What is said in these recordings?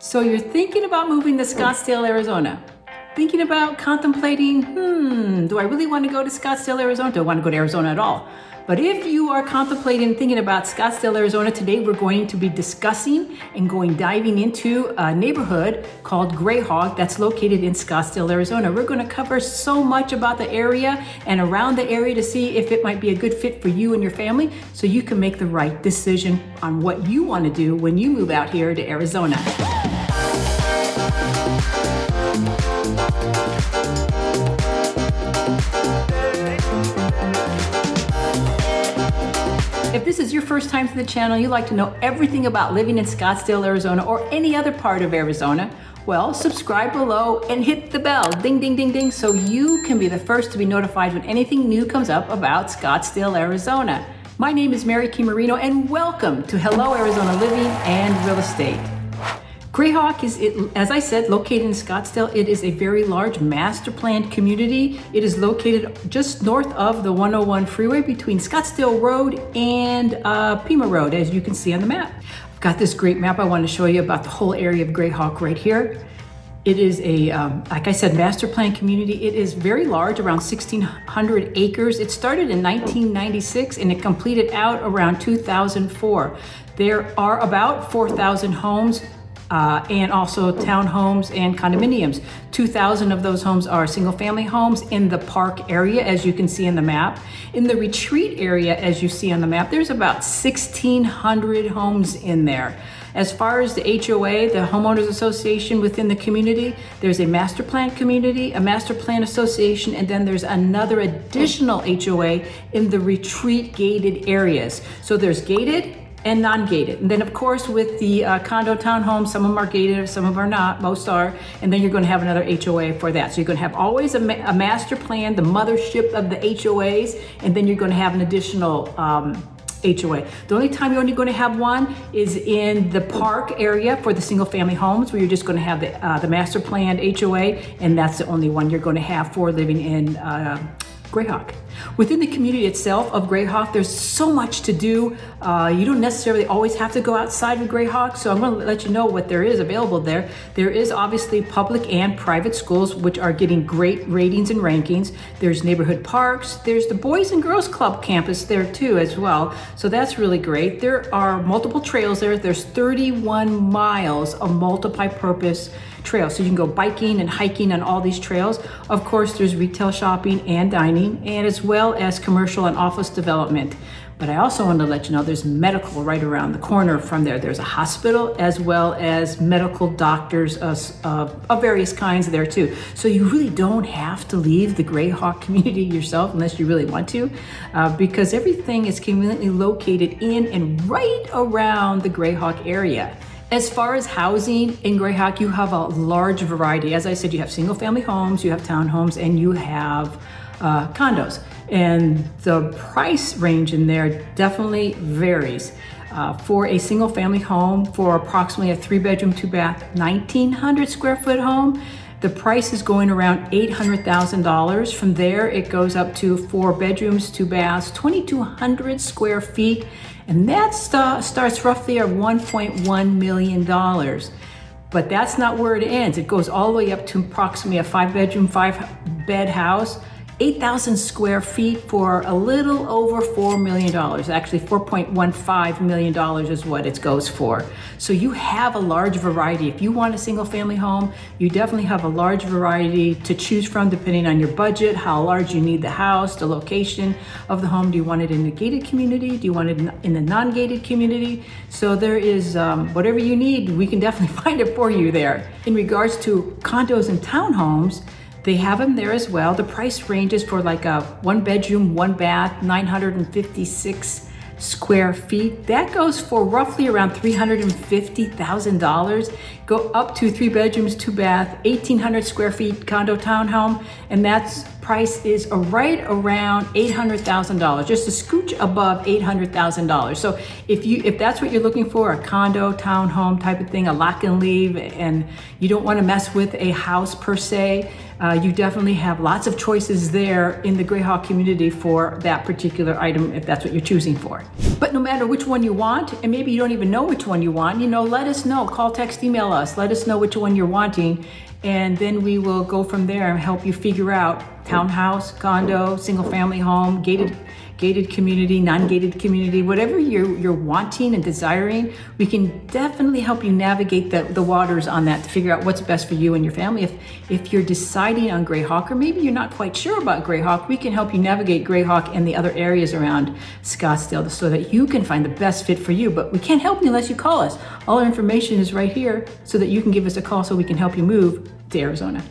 So you're thinking about moving to Scottsdale, Arizona. Thinking about contemplating, do I really want to go to Scottsdale, Arizona? Do I want to go to Arizona at all? But if you are contemplating thinking about Scottsdale, Arizona, today we're going to be discussing and diving into a neighborhood called Grayhawk that's located in Scottsdale, Arizona. We're going to cover so much about the area and around the area to see if it might be a good fit for you and your family so you can make the right decision on what you want to do when you move out here to Arizona. If this is your first time to the channel, you'd like to know everything about living in Scottsdale, Arizona, or any other part of Arizona, well, subscribe below and hit the bell, ding, ding, ding, ding, so you can be the first to be notified when anything new comes up about Scottsdale, Arizona. My name is Mary Key Marino, and welcome to Hello Arizona Living and Real Estate. Grayhawk is, as I said, located in Scottsdale. It is a very large master planned community. It is located just north of the 101 freeway between Scottsdale Road and Pima Road, as you can see on the map. I've got this great map I want to show you about the whole area of Grayhawk right here. It is a, like I said, master planned community. It is very large, around 1,600 acres. It started in 1996 and it completed out around 2004. There are about 4,000 homes. And also townhomes and condominiums. 2,000 of those homes are single family homes in the park area, as you can see in the map. In the retreat area, as you see on the map, there's about 1,600 homes in there. As far as the HOA, the Homeowners Association within the community, there's a master plan community, a master plan association, and then there's another additional HOA in the retreat gated areas. So there's gated and non-gated. And then of course with the condo townhomes, some of them are gated, some of them are not, most are, and then you're going to have another HOA for that. So you're going to have always a master plan, the mothership of the HOAs, and then you're going to have an additional HOA. The only time you're only going to have one is in the park area for the single family homes, where you're just going to have the master planned HOA, and that's the only one you're going to have for living in Grayhawk. Within the community itself of Grayhawk, there's so much to do. You don't necessarily always have to go outside of Grayhawk, so I'm going to let you know what there is available there. There is obviously public and private schools, which are getting great ratings and rankings. There's neighborhood parks. There's the Boys and Girls Club campus there too as well, so that's really great. There are multiple trails there. There's 31 miles of multi-purpose trails, so you can go biking and hiking on all these trails. Of course, there's retail shopping and dining, and as well as commercial and office development. But I also want to let you know there's medical right around the corner from there. There's a hospital as well as medical doctors of various kinds there too. So you really don't have to leave the Grayhawk community yourself unless you really want to, because everything is conveniently located in and right around the Grayhawk area. As far as housing in Grayhawk, you have a large variety. As I said, you have single family homes, you have townhomes, and you have condos. And the price range in there definitely varies. For a single family home, for approximately a 3-bedroom, 2-bath, 1,900 square foot home, the price is going around $800,000. From there, it goes up to 4 bedrooms, 2 baths, 2,200 square feet. And that starts roughly at $1.1 million. But that's not where it ends. It goes all the way up to approximately a 5-bedroom, 5-bed house, 8,000 square feet for a little over $4 million. Actually, $4.15 million is what it goes for. So you have a large variety. If you want a single family home, you definitely have a large variety to choose from depending on your budget, how large you need the house, the location of the home. Do you want it in a gated community? Do you want it in a non-gated community? So there is whatever you need, we can definitely find it for you there. In regards to condos and townhomes, they have them there as well. The price ranges for like a 1-bedroom, 1-bath, 956 square feet. That goes for roughly around $350,000. Go up to 3 bedrooms, 2 bath, 1,800 square feet condo townhome, and that's price is right around $800,000, just a scooch above $800,000. So if that's what you're looking for, a condo, townhome type of thing, a lock and leave, and you don't want to mess with a house per se, you definitely have lots of choices there in the Grayhawk community for that particular item if that's what you're choosing for. But no matter which one you want, and maybe you don't even know which one you want, let us know. Call, text, email us. Let us know which one you're wanting. And then we will go from there and help you figure out townhouse, condo, single family home, gated community, non-gated community, whatever you're wanting and desiring. We can definitely help you navigate the waters on that to figure out what's best for you and your family. If you're deciding on Grayhawk, or maybe you're not quite sure about Grayhawk, we can help you navigate Grayhawk and the other areas around Scottsdale so that you can find the best fit for you. But we can't help you unless you call us. All our information is right here so that you can give us a call so we can help you move to Arizona.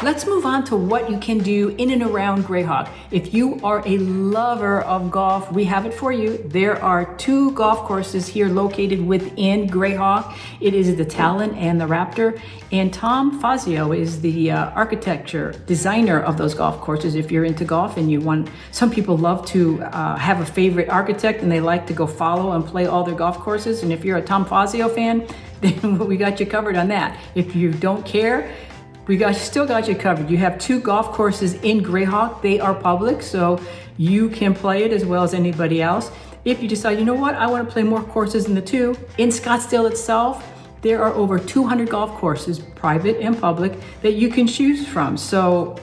Let's move on to what you can do in and around Grayhawk. If you are a lover of golf, we have it for you. There are 2 golf courses here located within Grayhawk. It is the Talon and the Raptor. And Tom Fazio is the architecture designer of those golf courses. If you're into golf and some people love to have a favorite architect and they like to go follow and play all their golf courses. And if you're a Tom Fazio fan, then we got you covered on that. If you don't care, we still got you covered. You have 2 golf courses in Grayhawk. They are public, so you can play it as well as anybody else. If you decide, you know what, I want to play more courses than the 2, in Scottsdale itself, there are over 200 golf courses, private and public, that you can choose from. So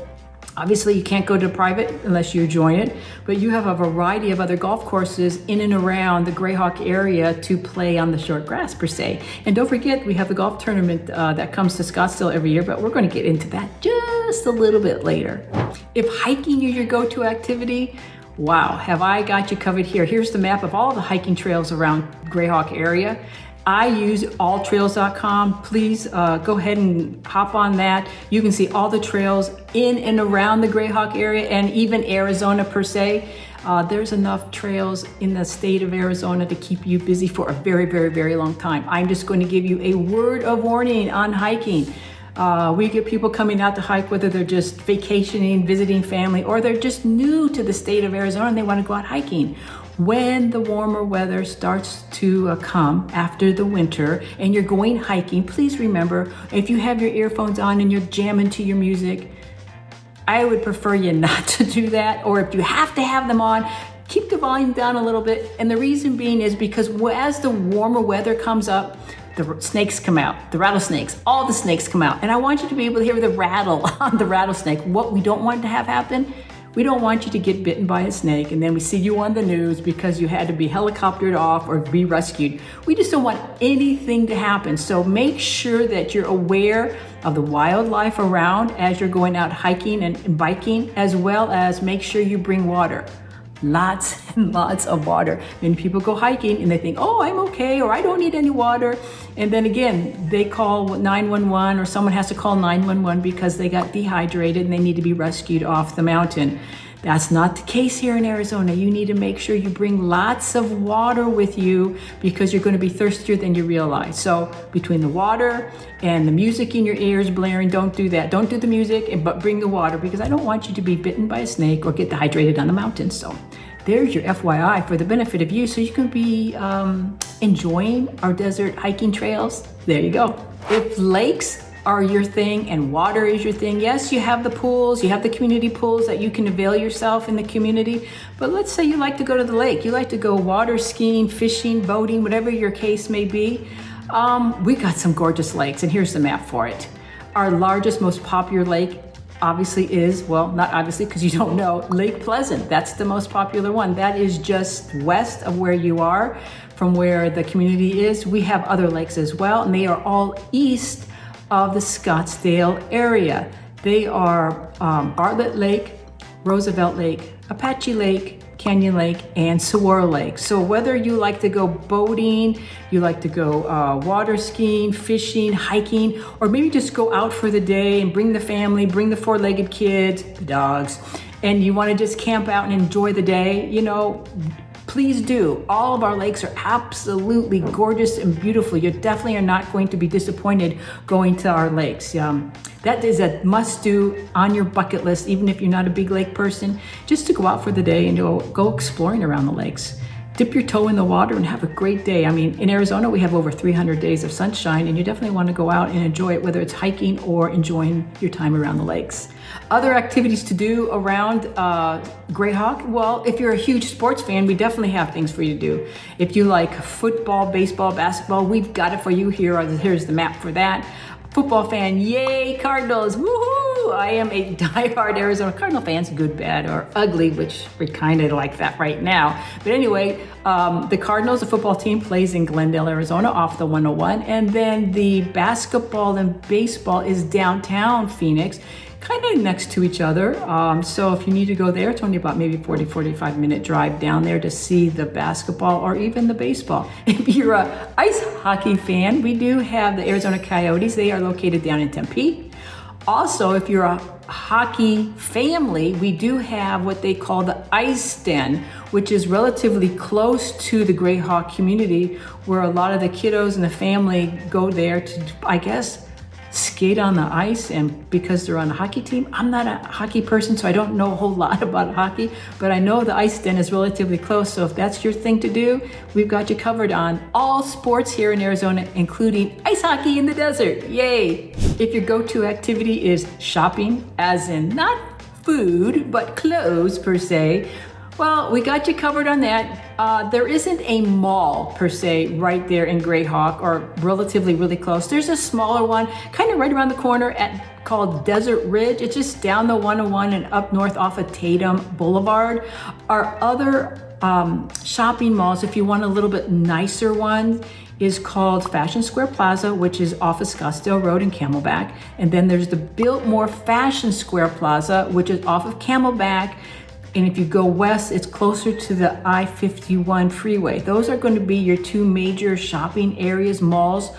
obviously you can't go to private unless you join it, but you have a variety of other golf courses in and around the Grayhawk area to play on the short grass per se. And don't forget, we have the golf tournament that comes to Scottsdale every year, but we're going to get into that just a little bit later. If hiking is your go-to activity, wow, have I got you covered here. Here's the map of all the hiking trails around Grayhawk area. I use alltrails.com. Please go ahead and hop on that. You can see all the trails in and around the Grayhawk area and even Arizona per se. There's enough trails in the state of Arizona to keep you busy for a very, very, very long time. I'm just going to give you a word of warning on hiking. We get people coming out to hike, whether they're just vacationing, visiting family, or they're just new to the state of Arizona and they want to go out hiking. When the warmer weather starts to come after the winter and you're going hiking, please remember, if you have your earphones on and you're jamming to your music, I would prefer you not to do that. Or if you have to have them on, keep the volume down a little bit. And the reason being is because as the warmer weather comes up, the snakes come out, the rattlesnakes, all the snakes come out. And I want you to be able to hear the rattle on the rattlesnake. What we don't want to have happen, we don't want you to get bitten by a snake and then we see you on the news because you had to be helicoptered off or be rescued. We just don't want anything to happen. So make sure that you're aware of the wildlife around as you're going out hiking and biking, as well as make sure you bring water. Lots and lots of water. Many people go hiking and they think, oh, I'm okay, or I don't need any water. And then again, they call 911 or someone has to call 911 because they got dehydrated and they need to be rescued off the mountain. That's not the case here in Arizona. You need to make sure you bring lots of water with you because you're going to be thirstier than you realize. So between the water and the music in your ears blaring, don't do that. Don't do the music, but bring the water because I don't want you to be bitten by a snake or get dehydrated on the mountain. So there's your FYI for the benefit of you so you can be enjoying our desert hiking trails. There you go. If lakes are your thing and water is your thing, yes, you have the pools, you have the community pools that you can avail yourself in the community, but let's say you like to go to the lake, you like to go water skiing, fishing, boating, whatever your case may be. We got some gorgeous lakes and here's the map for it. Our largest, most popular lake obviously is, well, not obviously because you don't know, Lake Pleasant. That's the most popular one. That is just west of where you are, from where the community is. We have other lakes as well, and they are all east of the Scottsdale area. They are Bartlett Lake, Roosevelt Lake, Apache Lake, Canyon Lake, and Saguaro Lake. So whether you like to go boating, you like to go water skiing, fishing, hiking, or maybe just go out for the day and bring the family, bring the four-legged kids, the dogs, and you want to just camp out and enjoy the day, you know, please do. All of our lakes are absolutely gorgeous and beautiful. You definitely are not going to be disappointed going to our lakes. That is a must-do on your bucket list, even if you're not a big lake person, just to go out for the day and go exploring around the lakes. dip your toe in the water and have a great day. I mean, in Arizona, we have over 300 days of sunshine, and you definitely want to go out and enjoy it, whether it's hiking or enjoying your time around the lakes. Other activities to do around Grayhawk, well, if you're a huge sports fan, we definitely have things for you to do. If you like football, baseball, basketball, we've got it for you here. Here's the map for that. Football fan, yay, Cardinals, woohoo! I am a diehard Arizona Cardinal fan, good, bad, or ugly, which we kind of like that right now. But anyway, the Cardinals, the football team, plays in Glendale, Arizona, off the 101. And then the basketball and baseball is downtown Phoenix, kind of next to each other. So if you need to go there, it's only about maybe 45 minute drive down there to see the basketball or even the baseball. If you're a ice hockey fan, we do have the Arizona Coyotes. They are located down in Tempe. Also, if you're a hockey family, we do have what they call the Ice Den, which is relatively close to the Grayhawk community, where a lot of the kiddos and the family go there to, I guess, skate on the ice. And because they're on a hockey team, I'm not a hockey person, so I don't know a whole lot about hockey, but I know the Ice Den is relatively close. So if that's your thing to do, we've got you covered on all sports here in Arizona, including ice hockey in the desert. Yay! If your go-to activity is shopping, as in not food, but clothes per se, well, we got you covered on that. There isn't a mall per se right there in Grayhawk, or relatively really close. There's a smaller one kind of right around the corner called Desert Ridge. It's just down the 101 and up north off of Tatum Boulevard. Our other shopping malls, if you want a little bit nicer one, is called Fashion Square Plaza, which is off of Scottsdale Road in Camelback. And then there's the Biltmore Fashion Square Plaza, which is off of Camelback. And if you go west, it's closer to the I-51 freeway. Those are going to be your two major shopping areas, malls,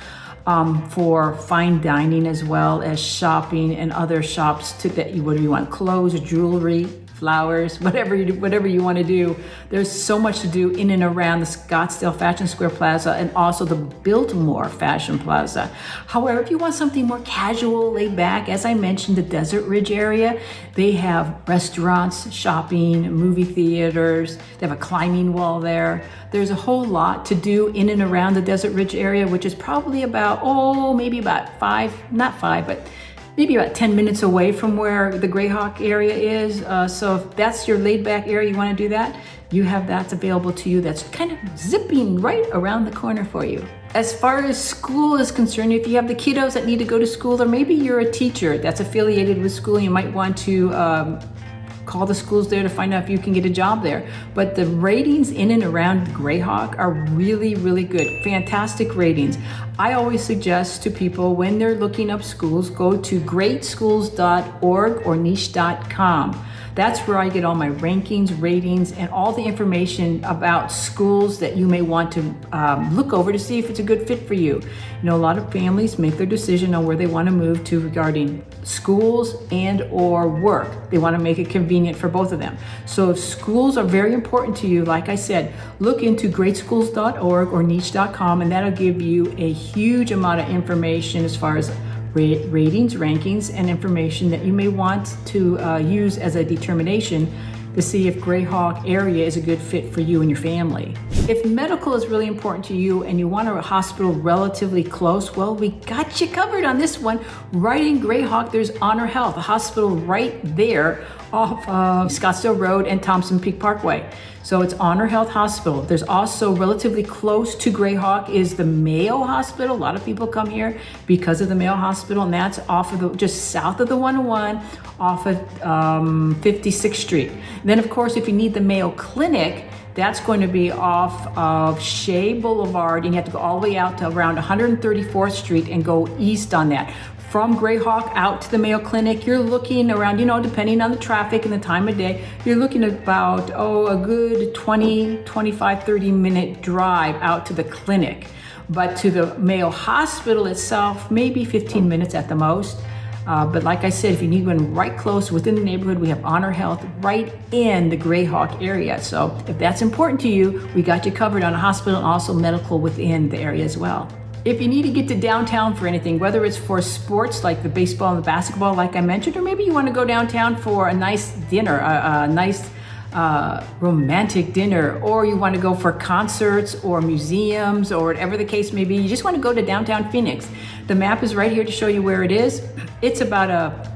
for fine dining, as well as shopping and other shops whatever you want, clothes, jewelry, flowers, whatever you want to do. There's so much to do in and around the Scottsdale Fashion Square Plaza and also the Biltmore Fashion Plaza. However, if you want something more casual, laid back, as I mentioned, the Desert Ridge area, they have restaurants, shopping, movie theaters. They have a climbing wall there. There's a whole lot to do in and around the Desert Ridge area, which is probably about, maybe about maybe about 10 minutes away from where the Grayhawk area is. So if that's your laid back area, you want to do that, you have that available to you. That's kind of zipping right around the corner for you. As far as school is concerned, if you have the kiddos that need to go to school, or maybe you're a teacher that's affiliated with school, you might want to call the schools there to find out if you can get a job there. But the ratings in and around Grayhawk are really, really good. Fantastic ratings. I always suggest to people when they're looking up schools, go to greatschools.org or niche.com. That's where I get all my rankings, ratings, and all the information about schools that you may want to look over to see if it's a good fit for you. You know, a lot of families make their decision on where they want to move to regarding schools and or work. They want to make it convenient for both of them. So if schools are very important to you, like I said, look into greatschools.org or niche.com, and that'll give you a huge amount of information as far as ratings, rankings, and information that you may want to use as a determination to see if Grayhawk area is a good fit for you and your family. If medical is really important to you and you want a hospital relatively close, well, we got you covered on this one. Right in Grayhawk, there's Honor Health, a hospital right there off of Scottsdale Road and Thompson Peak Parkway. So it's Honor Health Hospital. There's also relatively close to Grayhawk is the Mayo Hospital. A lot of people come here because of the Mayo Hospital, and that's off of just south of the 101 off of 56th Street. Then of course, if you need the Mayo Clinic, that's going to be off of Shea Boulevard, and you have to go all the way out to around 134th Street and go east on that. From Grayhawk out to the Mayo Clinic, you're looking around, depending on the traffic and the time of day, you're looking at about, a good 20, 25, 30 minute drive out to the clinic. But to the Mayo Hospital itself, maybe 15 minutes at the most. But like I said, if you need one right close within the neighborhood, we have Honor Health right in the Grayhawk area. So if that's important to you, we got you covered on a hospital and also medical within the area as well. If you need to get to downtown for anything, whether it's for sports like the baseball and the basketball, like I mentioned, or maybe you want to go downtown for a nice dinner, a nice romantic dinner, or you want to go for concerts or museums or whatever the case may be. You just want to go to downtown Phoenix. The map is right here to show you where it is. It's about a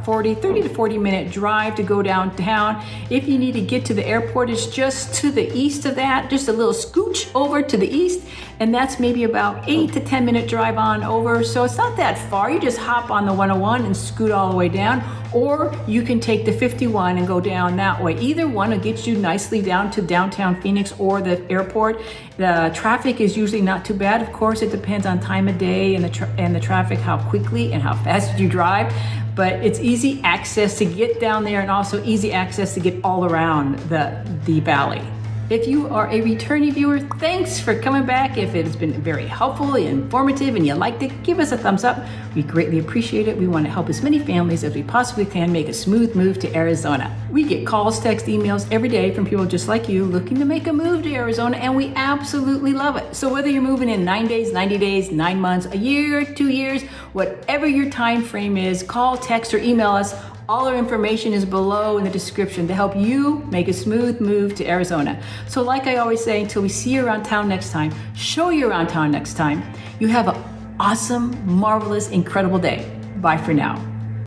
30 to 40 minute drive to go downtown. If you need to get to the airport, it's just to the east of that, just a little scooch over to the east, and that's maybe about 8 to 10 minute drive on over. So it's not that far. You just hop on the 101 and scoot all the way down, or you can take the 51 and go down that way. Either one will get you nicely down to downtown Phoenix or the airport. The traffic is usually not too bad. Of course, it depends on time of day and the traffic, how quickly and how fast you drive. But it's easy access to get down there, and also easy access to get all around the valley. If you are a returning viewer, thanks for coming back. If it has been very helpful, informative, and you liked it, give us a thumbs up. We greatly appreciate it. We want to help as many families as we possibly can make a smooth move to Arizona. We get calls, texts, emails every day from people just like you looking to make a move to Arizona, and we absolutely love it. So whether you're moving in 9 days, 90 days, 9 months, a year, 2 years, whatever your time frame is, call, text, or email us. All our information is below in the description to help you make a smooth move to Arizona. So like I always say, until we see you around town next time, show you around town next time, you have an awesome, marvelous, incredible day. Bye for now.